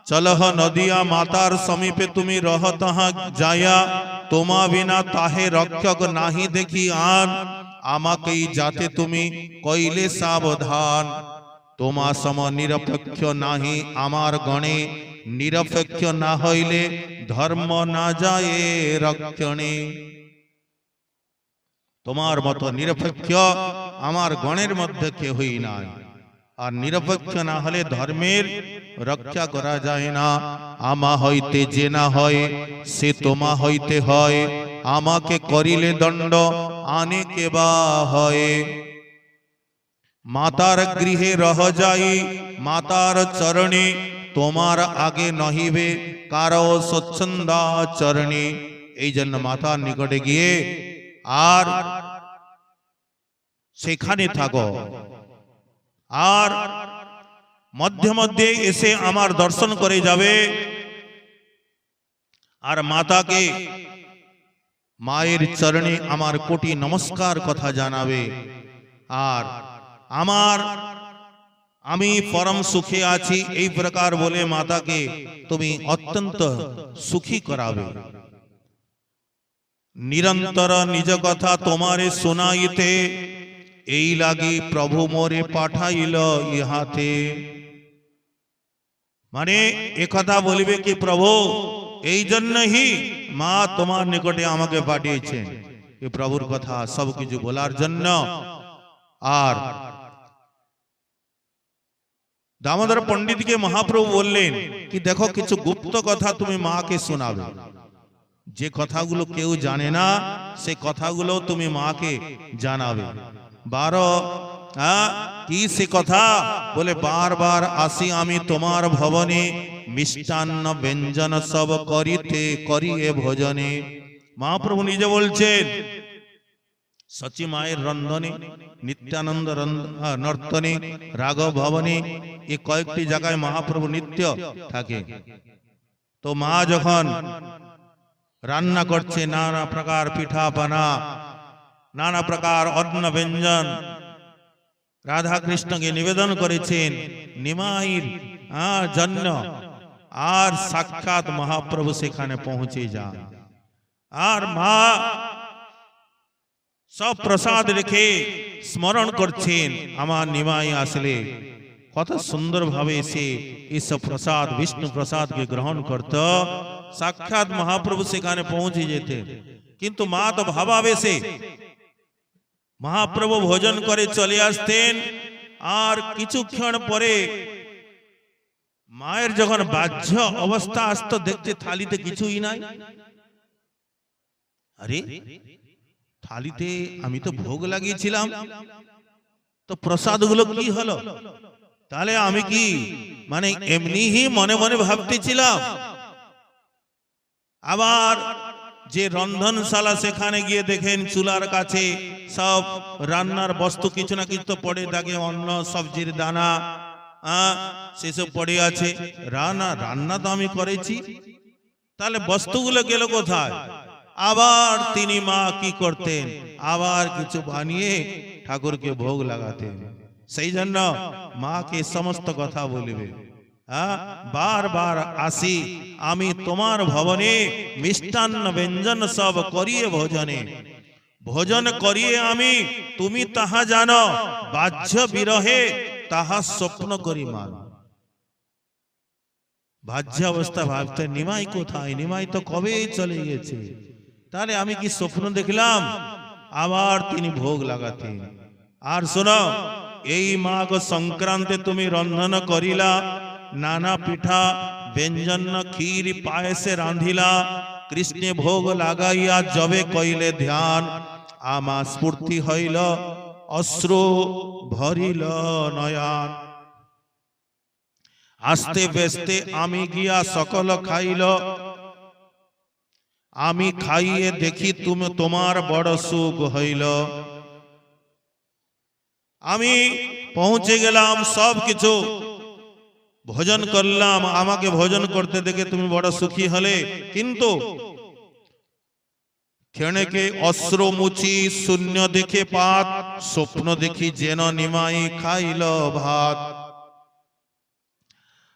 চলহ নদিয়া, মাতার সমীপে তুমি রহ তাহা যাইয়া। তোমা বিনা তাহে রক্ষক নাহি দেখি আন, আমাকেই যাতে তুমি কইলে সাবধান। তোমা সম নিরপেক্ষ নাহি আমার গণে, নিরপেক্ষ না হইলে ধর্ম না যায় রক্ষণে। তোমার মতো নিরপেক্ষ আমার গণের মধ্যে কেহই নাই, আর নিরপেক্ষ না হলে ধর্মের রক্ষা করা যায় না। আমা হইতে যে না হয় সে তোমা হইতে হয়, আমাকে করিলে দণ্ড আনে কেবা হয়। মাতার গৃহে রহ যাই, মাতার চরণে তোমার আগে নহিবে কারো স্বচ্ছন্দাচরণে। এই জন্য মাতার নিকটে গিয়ে আর সেখানে থাকো, আর মধ্যে মধ্যে এসে আমার দর্শন করে যাবে, আর মাতাকে মায়ের চরণে আমার কোটি নমস্কার কথা জানাবে। আর আমি পরম সুখে আছি এই প্রকার বলে মাতাকে তুমি অত্যন্ত সুখী করাবে। নিরন্তর নিজ কথা তোমারে শোনাইতে, এই লাগি প্রভু মোরে পাঠাইল ইহাতে। মানে একথা বলিবে কি, প্রভু এই জন্যই মা তোমার নিকটে আমাকে পাঠিয়েছেন, এই প্রভুর কথা সবকিছু বলার জন্য। আর দামোদর পণ্ডিতকে মহাপ্রভু বললেন কি, দেখো কিছু গুপ্ত কথা তুমি মাকে শোনাবে, যে কথাগুলো কেউ জানে না সে কথাগুলো তুমি মাকে জানাবে। কি সে কথা? বলে বারবার আসি আমি তোমার ভবনে, মিষ্টান্ন ব্যঞ্জন সব করিয়ে ভোজনে। মহাপ্রভু নিজে বলছেন, সচি মায়ের রন্ধনে, নিত্যানন্দ নর্তনে, রাঘব ভবনে, এই কয়েকটি জায়গায় মহাপ্রভু নিত্য থাকে। তো মা যখন রান্না করছে, নানা প্রকার পিঠা পানা, নানা প্রকার অন্ন ব্যঞ্জন রাধা কৃষ্ণকে নিবেদন করেছেন নিমাইর জন্য, আর সাক্ষাৎ মহাপ্রভু সেখানে পৌঁছে যান। আর মা সব প্রসাদ রেখে স্মরণ করছেন, আমার নিমাই আসলে কত সুন্দর ভাবে সে এইসব প্রসাদ, বিষ্ণু প্রসাদকে গ্রহণ করত। সাক্ষাৎ মহাপ্রভু সেখানে পৌঁছে যেতেন, কিন্তু মা তো ভাবাবেশে মহাপ্রভু ভোজন করে চলে আসতেন। আর কিছুক্ষণ পরে মায়ের যখন বাহ্য অবস্থা আসতো, দেখতে থালিতে কিছুই নাই। আরে থালিতে আমি তো ভোগ লাগিয়েছিলাম, তো প্রসাদগুলো কি হলো? তাহলে আমি কি মানে এমনি হি মনে মনে ভাবতেছিলাম? আবার যে রন্ধনশালা, সেখানে গিয়ে দেখেন চুলার কাছে সব রান্নার বস্তু কিছু না কিছু তো পড়ে থাকে, অন্ন সবজির দানা সেসব পড়ে আছে। রান্না তো আমি করেছি, তাহলে বস্তুগুলো গেল কোথায়? আবার তিনি মা কি করতেন, আবার কিছু বানিয়ে ঠাকুরকে ভোগ লাগাতেন। সেই জন্য মাকে সমস্ত কথা বলবে, বারবার আসি আমি তোমার ভবনে, মিষ্টান্ন ব্যঞ্জন সব করিয়ে ভোজনে, ভোজন করিয়ে আমি, তুমি তাহা জানো, বাহ্য বিরহে তাহা স্বপ্ন করি মান। বাহ্য অবস্থা ভাবতে নিমাই কোথায়, নিমাই তো কবেই চলে গেছে, তাহলে আমি কি স্বপ্ন দেখলাম? আবার তিনি ভোগ লাগাতেন। আর শোনো, এই মাঘ সংক্রান্তে তুমি রন্ধন করিলা, নানা পিঠা ব্যঞ্জন ক্ষীর পায়েসে রাঁধিলা, কৃষ্ণে ভোগ লাগাইয়া যবে কইলে ধ্যান, আমা স্ফূর্তি হইল অশ্রু ভরিল নয়ন। আস্তে বেস্তে আমি গিয়া সকল খাইল, আমি খাইয়ে দেখি তুমি তোমার বড় সুখ হইল। আমি পৌঁছে গেলাম, সব কিছু ভোজন করলাম, আমাকে ভোজন করতে দেখে তুমি বড় সুখী হলে, কিন্তু ক্ষণেকে অশ্র মুচি শূন্য দেখে পাত, স্বপ্ন দেখি যেন নিমাই খাইল ভাত।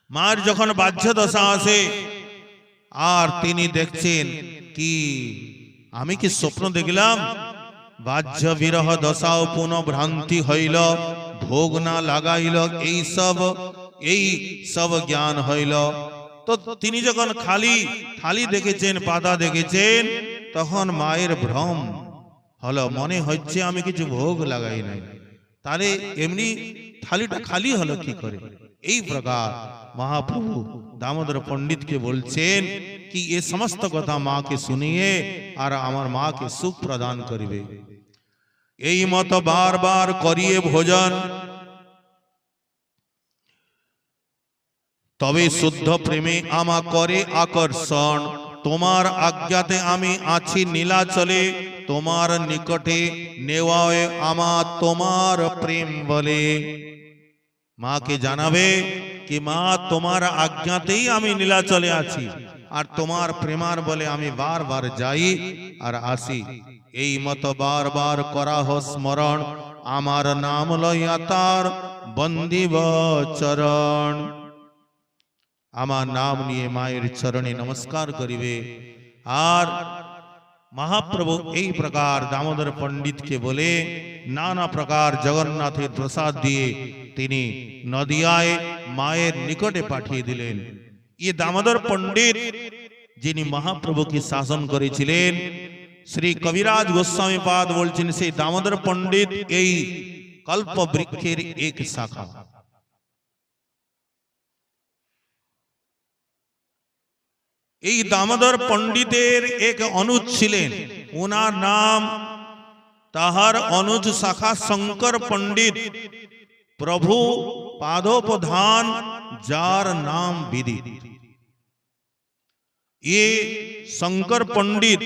মার যখন বাহ্য দশা আসে আর তিনি দেখছেন কি আমি কি স্বপ্ন দেখলাম, বাহ্য বিরহ দশাও পুনঃ ভ্রান্তি হইল, ভোগ না লাগাইল, এই সব জ্ঞান হইল। তো তিনি যখন খালি থালি দেখেছেন, পাতা দেখেছেন, তখন মায়ের ভ্রম হলো, মনে হচ্ছে আমি কিছু ভোগ লাগাই নাই, তাহলে এমনি থালিটা খালি হলো কি করে? এই প্রকার মহাপ্রভু দামোদর পণ্ডিতকে বলছেন কি এ সমস্ত কথা মাকে শুনিয়ে আর আমার মাকে সুখ প্রদান করিবে। এই মত বারবার করিয়ে ভোজন, তবে শুদ্ধ প্রেমে আমা করে আকর্ষণ, তোমার আজ্ঞাতে আমি আছি নীলাচলে, তোমার নিকটে নেওয়ায় আমা তোমার প্রেম বলে। মাকে জানাবে কি মা তোমার আজ্ঞাতেই আমি নীলাচলে আছি, আর তোমার প্রেমার বলে আমি বারবার যাই আর আসি। এই মতো বারবার করা হো স্মরণ, আমার নাম লইয়া তার বন্দিব চরণ। আমার নাম নিয়ে মায়ের চরণে নমস্কার করিবে। আর মহাপ্রভু এই প্রকার দামোদর পণ্ডিতকে বলে নানা প্রকার জগন্নাথের প্রসাদ দিয়ে তিনি নদিয়ায় মায়ের নিকটে পাঠিয়ে দিলেন। ये दामोदर पंडित যিনি মহাপ্রভুকে শাসন করেছিলেন, শ্রী কবিরাজ গোস্বামী পাদ বলছেন সেই দামোদর পণ্ডিত এই কল্প বৃক্ষের এক শাখা। এই দামোদর পণ্ডিতের এক অনুজ ছিলেন, ওনার নাম, তাহার অনুজ শাখা শঙ্কর পণ্ডিত, প্রভু পাদোপধান যার নাম বিদিত। ये शंकर पंडित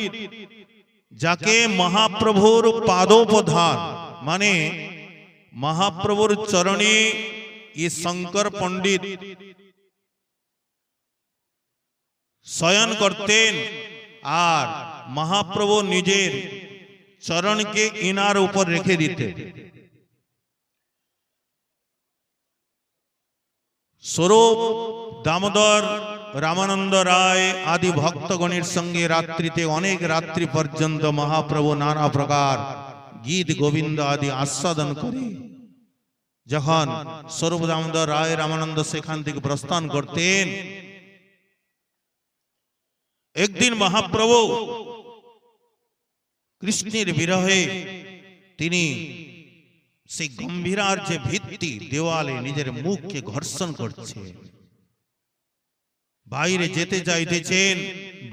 যাকে মহাপ্রভুর পাদোপধান মানে মহাপ্রভুর চরণে ये शंकर पंडित শয়ন করতেন, আর মহাপ্রভু নিজের চরণকে ইনার উপর রেখে দিতেন। স্বরূপ দামোদর রামানন্দ রায় আদি ভক্তগণের সঙ্গে রাত্রিতে অনেক রাত্রি পর্যন্ত মহাপ্রভু নানা প্রকার গীত গোবিন্দ আদি আস্বাদন করে যখন স্বরূপ দামোদর রায় রামানন্দ সেখান থেকে প্রস্থান করতেন, একদিন মহাপ্রভু কৃষ্ণের বিরহে তিনি সেই গম্ভীরার যে ভিত্তি দেওয়ালে নিজের মুখকে ঘর্ষণ করছে, বাইরে যেতে চাইতেছেন,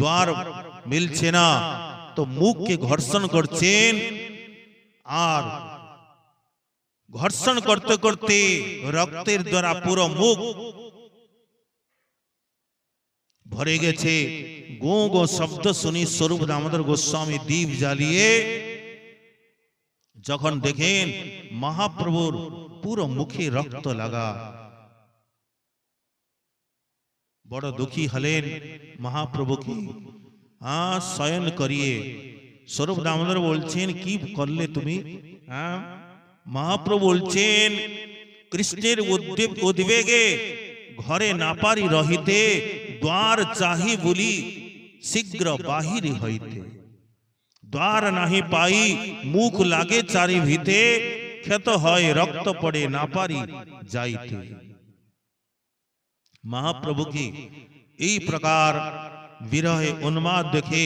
দ্বার মিলছে না, তো মুখকে ঘর্ষণ করছেন, আর ঘর্ষণ করতে করতে রক্তের দ্বারা পুরো মুখ ভরে গেছে। গো গো শব্দ শুনি স্বরূপ দামোদর গোস্বামী দীপ জ্বালিয়ে যখন দেখেন মহাপ্রভুর পুরো মুখে রক্ত লাগা, বড় দুঃখী হলেন। মহাপ্রভুকে শয়ন করিয়ে স্বরূপ দামোদর বলছেন, কি করলে তুমি? মহাপ্রভু বলছেন, কৃষ্ণের উদ্বেগে ঘরে না পারি রহিতে, দ্বার চাহি বলি শীঘ্র বাহির হইতে। দ্বার নাহি পাই মুখ লাগে চারি ভিতে, ক্ষত হয় রক্ত পড়ে না পারি যাইতে। মহাপ্রভুকে এই প্রকার বিরহে উন্মাদ দেখে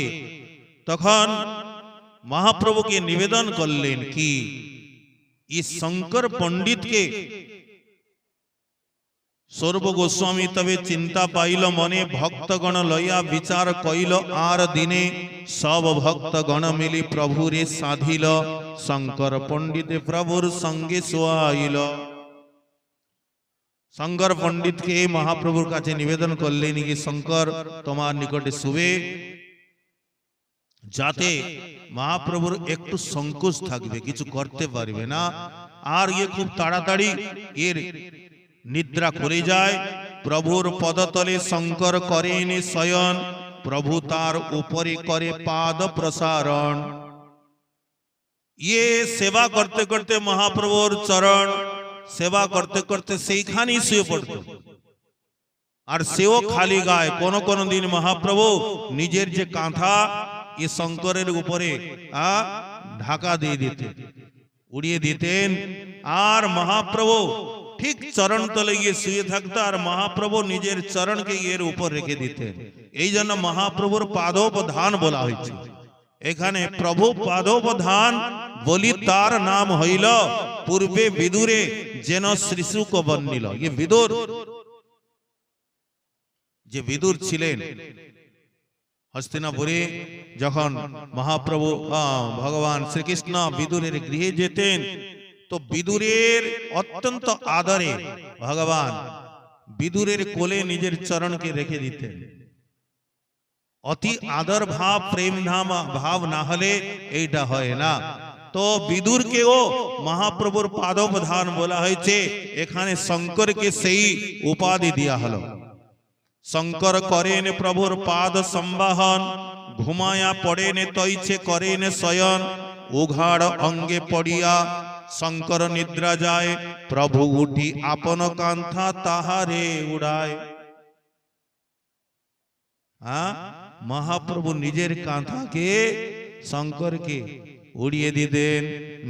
তখন মহাপ্রভুকে নিবেদন করলেন কি এই শঙ্কর পণ্ডিতকে সর্ব গোস্বামী তবে চিন্তা পাইল মনে, ভক্তগণ লইয়া বিচার কইল আর দিনে, সব ভক্তগণ মিলি প্রভুরে সাধিল, শঙ্কর পণ্ডিতে প্রভুর সঙ্গে শোয়াইল। শঙ্কর পণ্ডিতকে মহাপ্রভুর কাছে নিবেদন করলেন কি শঙ্কর তোমার নিকটে শুবে, যাতে মহাপ্রভুর একটু সংকোচ থাকবে, কিছু করতে পারবে না, আর ইয়ে খুব তাড়াতাড়ি এর নিদ্রা করে যায়। প্রভুর পদতলে শঙ্কর করেন শয়ন, প্রভু তার উপরে করে পাদ প্রসারণ। ইয়ে সেবা করতে করতে মহাপ্রভুর চরণ সেবা করতে করতে সেইখানেই শুয়ে পড়ত, আর সেও খালি গায়ে। কোন কোন দিন মহাপ্রভু নিজের যে কাঁথা এ শঙ্করের উপরে ঢাকা দিয়ে দিতেন, উড়িয়ে দিতেন, আর মহাপ্রভু ঠিক চরণ তলে গিয়ে শুয়ে থাকতো, আর মহাপ্রভু নিজের চরণকে এর উপর রেখে দিতেন। এই জন্য মহাপ্রভুর পাদোপধান বলা হয়েছে। এখানে প্রভু পাদোপধান বলি তার নাম হইল, পূর্বে বিদুরে যেন শ্রীশুক বর্ণিল। ये বিদুর, যে বিদুর ছিলেন হস্তিনাপুরে, যখন মহাপ্রভু ভগবান শ্রীকৃষ্ণ বিদুরের গৃহে যেতেন, তো বিদুরের অত্যন্ত আদরে ভগবান বিদুরের কোলে নিজের চরণকে রেখে দিতেন। অতি আদর ভাব প্রেম ভাব না হলে এইটা হয় না। তো বিদুরকেও মহাপ্রভুর পাদোপধান বলা হয়েছে। এখানে শঙ্করকে সেই উপাধি দেয়া হলো। শঙ্কর করেন প্রভুর পাদ সম্বাহন, ঘুমায়া পড়েন তৈছে করেন শয়ন, উঘাড় অঙ্গে পড়িয়া শঙ্কর নিদ্রা যায়, প্রভু উঠি আপন কান্থা তাহারে উড়ায়। মহাপ্রভু নিজের কাঁথাকে শঙ্করকে উড়িয়ে দিতেন।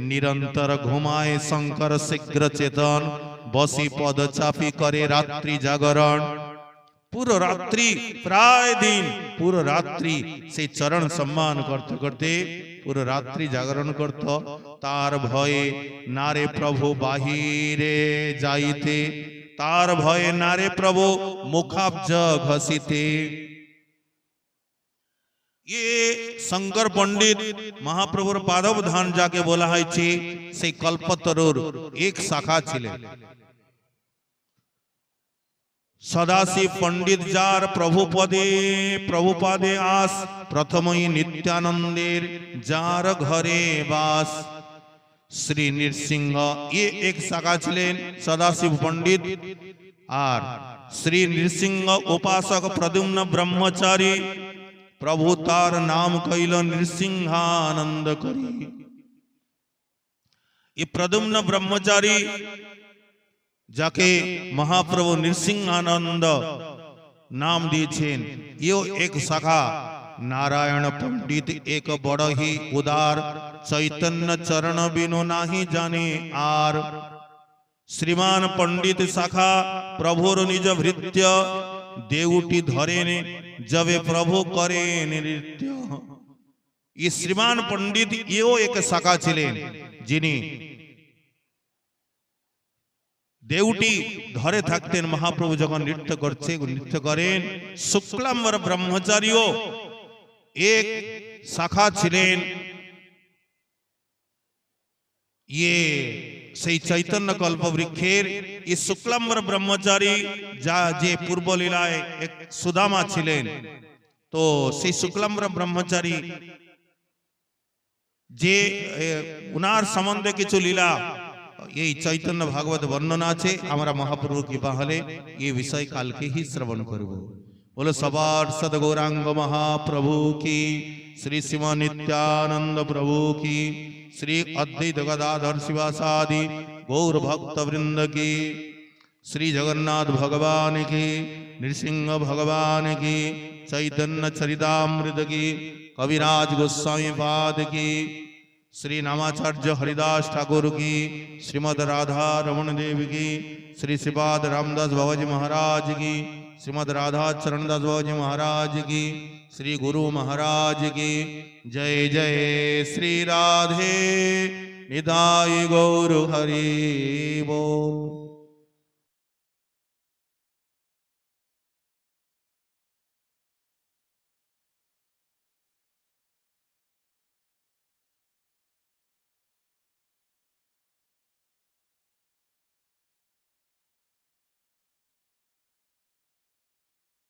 নিরন্তর ঘুমায় শঙ্কর শীঘ্র চেতন, বসি পদ চাপি করে রাত্রি জাগরণ। পুরো রাত্রি, প্রায় দিন পুরো রাত্রি সেই চরণ সম্মান করতে করতে পুরো রাত্রি জাগরণ করত। তার ভয়ে নারে প্রভু বাহিরে যাইতে, তার ভয়ে নারে প্রভু মুখাব্জ ঘষিতে। ये শঙ্কর পণ্ডিত মহাপ্রভুর পাদোপধান যাকে বলা হয়েছে, সেই কল্পতরুর এক শাখা ছিলেন। সদাশিব পণ্ডিত যার প্রভুপাদে আস, প্রথমই নিত্যানন্দের যার ঘরে বাস। শ্রী নৃসিংহ এ এক শাখা ছিলেন সদাশিব পণ্ডিত। আর শ্রী নৃসিংহ উপাসক প্রদ্যুম্ন ব্রহ্মচারী, প্রভু তার নাম কইল নৃসিংহানন্দ করি। ये प्रद्युम्न ब्रह्मचारी যাকে মহাপ্রভু নৃসিংহানন্দ নাম দিয়েছেন, এও এক শাখা। नारायण पंडित एक बड़ ही उदार, चैतन्य चरण बिनु नाही जाने आर। श्रीमान पंडित शाखा प्रभुर निज भृत्य, देउटी धरेन जबे प्रभु करे नृत्य। ये श्रीमान पंडित एओ एक शाखा छिलेन, जिनी देउटी धरे थाकतेन महाप्रभु जखन नृत्य करछे नृत्य करेन। शुक्लाम्बर ब्रह्मचारीओ एक शाखा छिलेन। ये সেই চৈতন্য কল্প বৃক্ষের এই শুক্লাম্বর ব্রহ্মচারী, যা যে পূর্ব লীলায় এক সুদামা ছিলেন, তো সেই শুক্লাম্বর ব্রহ্মচারী যে উনার সম্বন্ধে কিছু লীলা এই চৈতন্য ভাগবত বর্ণনা আছে, আমরা মহাপ্রভু কৃপা হলে এই বিষয় কালকে হি শ্রবণ করব। বলো সবার সদ গৌরাঙ্গ মহাপ্রভু কি, শ্রী শ্রীম নিত্যানন্দ প্রভু কি, শ্রী অদ্বৈত গদাধর শিবাসাদি গৌর ভক্ত বৃন্দ কি, श्री जगन्नाथ भगवान की, नृसिंह भगवान की, चैतन्य चरितामृत की, कविराज गोस्वामी पाद की, श्री नामाचार्य हरिदास ठाकुर की, श्रीमद राधा रमण देव की, श्री श्रीपाद रामदास बाबाजी महाराज की, श्रीमद राधा चरणदास बाबाजी महाराज की, श्री गुरु महाराज की जय जय। श्री राधे निताय गौर हरि बोल।